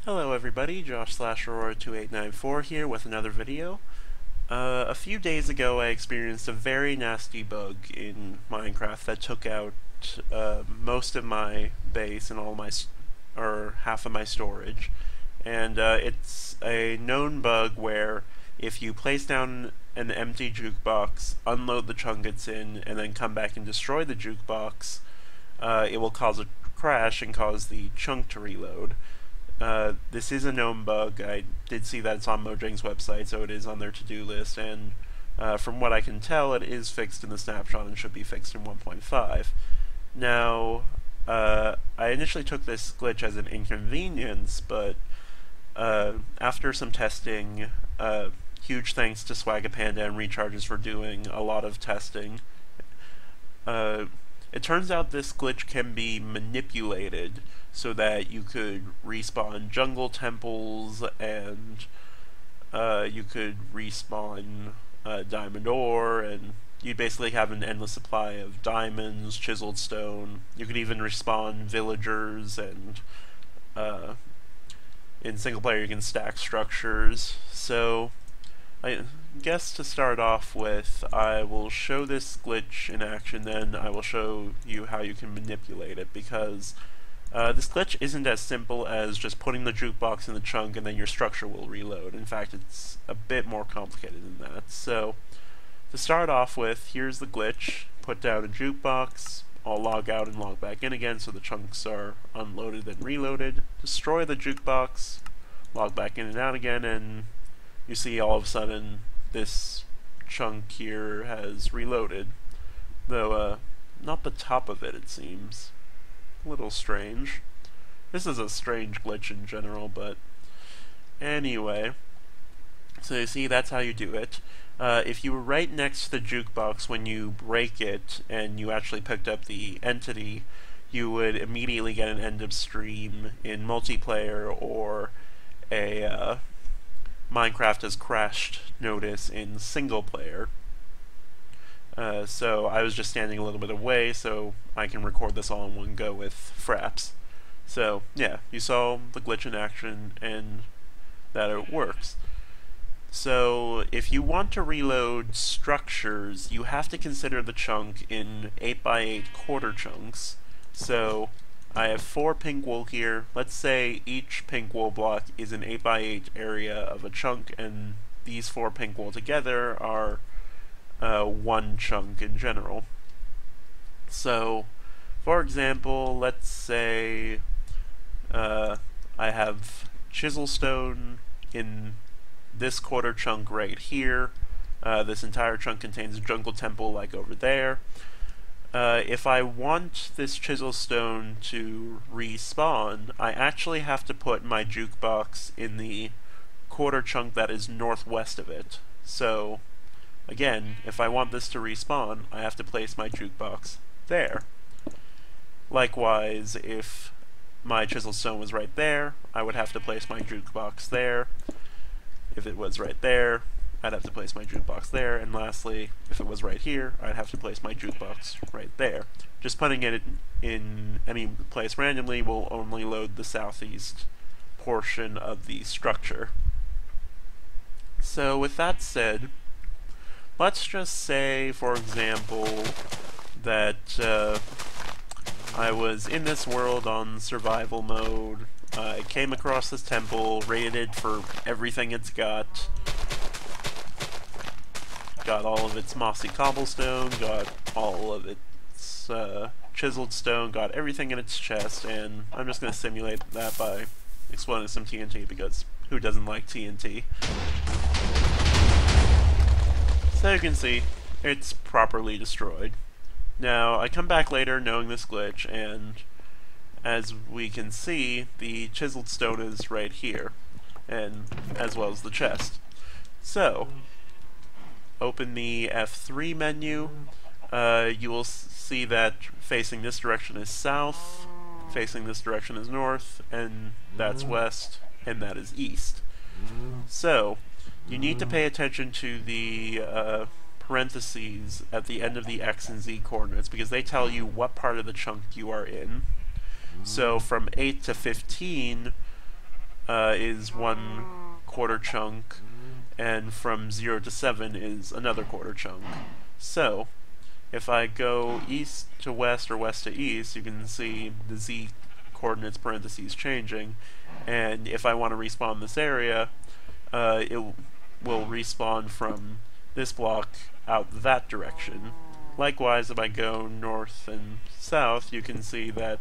Hello everybody, Josh/Aurora2894 here with another video. A few days ago I experienced a very nasty bug in Minecraft that took out most of my base and or half of my storage. And it's a known bug where if you place down an empty jukebox, unload the chunk it's in, and then come back and destroy the jukebox, it will cause a crash and cause the chunk to reload. This is a known bug. I did see that it's on Mojang's website, so it is on their to-do list, and from what I can tell, it is fixed in the snapshot and should be fixed in 1.5. Now, I initially took this glitch as an inconvenience, but after some testing, huge thanks to Swagapanda and Recharges for doing a lot of testing, it turns out this glitch can be manipulated so that you could respawn jungle temples and you could respawn diamond ore, and you'd basically have an endless supply of diamonds, chiseled stone. You could even respawn villagers, and in single player you can stack structures. So I guess to start off with, I will show this glitch in action, then I will show you how you can manipulate it, because this glitch isn't as simple as just putting the jukebox in the chunk and then your structure will reload. In fact, it's a bit more complicated than that. So, to start off with, here's the glitch. Put down a jukebox, I'll log out and log back in again so the chunks are unloaded and reloaded. Destroy the jukebox, log back in and out again, and you see all of a sudden this chunk here has reloaded. Though, not the top of it seems. A little strange. This is a strange glitch in general, but anyway. So you see, that's how you do it. If you were right next to the jukebox when you break it, and you actually picked up the entity, you would immediately get an end of stream in multiplayer or a Minecraft has crashed notice in single player. So I was just standing a little bit away so I can record this all in one go with fraps. So yeah, you saw the glitch in action and that it works. So if you want to reload structures, you have to consider the chunk in 8x8 quarter chunks. So I have 4 pink wool here. Let's say each pink wool block is an 8x8 area of a chunk, and these 4 pink wool together are one chunk in general. So, for example, let's say I have chisel stone in this quarter chunk right here. This entire chunk contains a jungle temple like over there. If I want this chisel stone to respawn, I actually have to put my jukebox in the quarter chunk that is northwest of it. So again, if I want this to respawn, I have to place my jukebox there. Likewise, if my chisel stone was right there, I would have to place my jukebox there. If it was right there, I'd have to place my jukebox there. And lastly, if it was right here, I'd have to place my jukebox right there. Just putting it in any place randomly will only load the southeast portion of the structure. So with that said, let's just say, for example, that I was in this world on survival mode. I came across this temple, raided it for everything it's got. Got all of its mossy cobblestone, got all of its chiseled stone, got everything in its chest, and I'm just going to simulate that by exploding some TNT, because who doesn't like TNT? So you can see, it's properly destroyed. Now, I come back later knowing this glitch, and as we can see, the chiseled stone is right here, and as well as the chest. So, open the F3 menu. You will see that facing this direction is south, facing this direction is north, and that's west, and that is east. So, you need to pay attention to the parentheses at the end of the X and Z coordinates, because they tell you what part of the chunk you are in. So from 8 to 15, is 1/4 chunk, and from 0 to 7 is another 1/4 chunk. So, if I go east to west or west to east, you can see the z coordinates parentheses changing, and if I want to respawn this area, it will respawn from this block out that direction. Likewise, if I go north and south, you can see that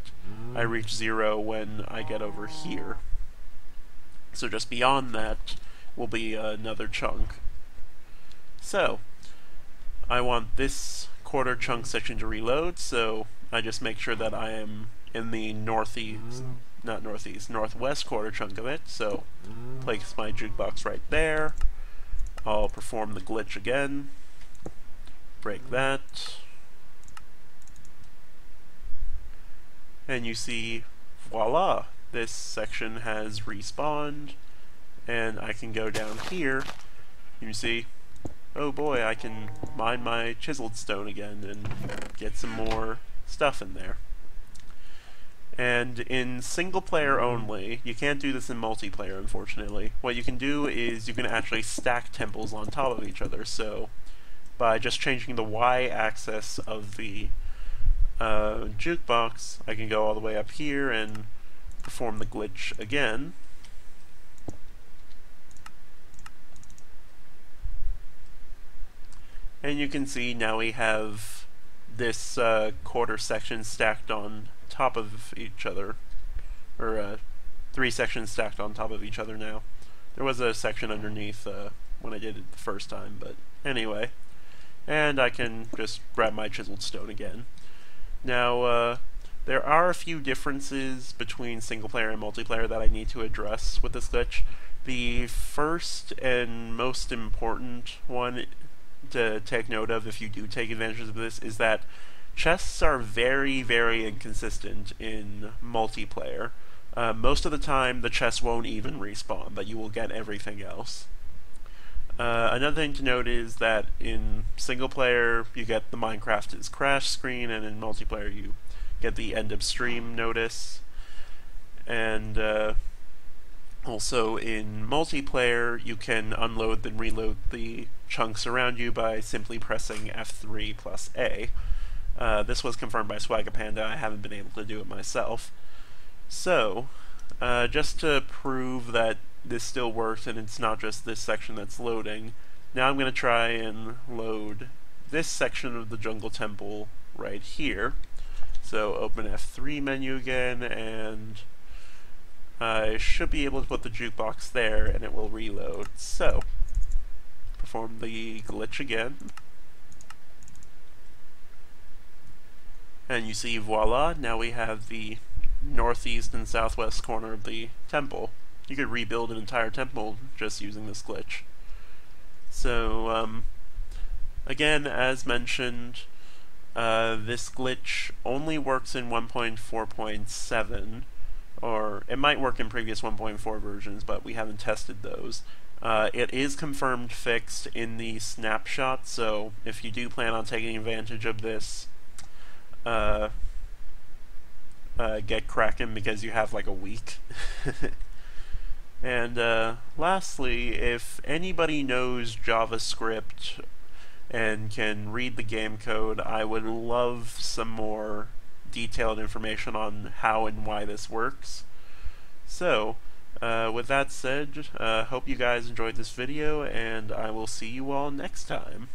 I reach 0 when I get over here. So just beyond that will be another chunk. So, I want this 1/4 chunk section to reload, so I just make sure that I am in the northwest 1/4 chunk of it, so place my jukebox right there. I'll perform the glitch again, break that, and you see, voila, this section has respawned, and I can go down here. You see, oh boy, I can mine my chiseled stone again and get some more stuff in there. And in single player only, you can't do this in multiplayer, unfortunately. What you can do is you can actually stack temples on top of each other. So by just changing the y-axis of the jukebox, I can go all the way up here and perform the glitch again. And you can see now we have this 1/4 section stacked on top of each other, or 3 sections stacked on top of each other now. There was a section underneath when I did it the first time, but anyway. And I can just grab my chiseled stone again. Now, there are a few differences between single player and multiplayer that I need to address with this glitch. The first and most important one to take note of if you do take advantage of this is that chests are very, very inconsistent in multiplayer. Most of the time the chest won't even respawn, but you will get everything else. Another thing to note is that in single player you get the Minecraft is crash screen, and in multiplayer you get the end of stream notice. And also in multiplayer you can unload and reload the chunks around you by simply pressing F3 plus A. This was confirmed by Swagapanda. I haven't been able to do it myself. So, just to prove that this still works and it's not just this section that's loading, now I'm going to try and load this section of the jungle temple right here. So open F3 menu again, and I should be able to put the jukebox there and it will reload. So, perform the glitch again. And you see, voila, now we have the northeast and southwest corner of the temple. You could rebuild an entire temple just using this glitch. So, again, as mentioned, this glitch only works in 1.4.7, or it might work in previous 1.4 versions, but we haven't tested those. It is confirmed fixed in the snapshot, so if you do plan on taking advantage of this, get cracking because you have like a week. And lastly, if anybody knows JavaScript and can read the game code, I would love some more detailed information on how and why this works. So, with that said, hope you guys enjoyed this video, and I will see you all next time.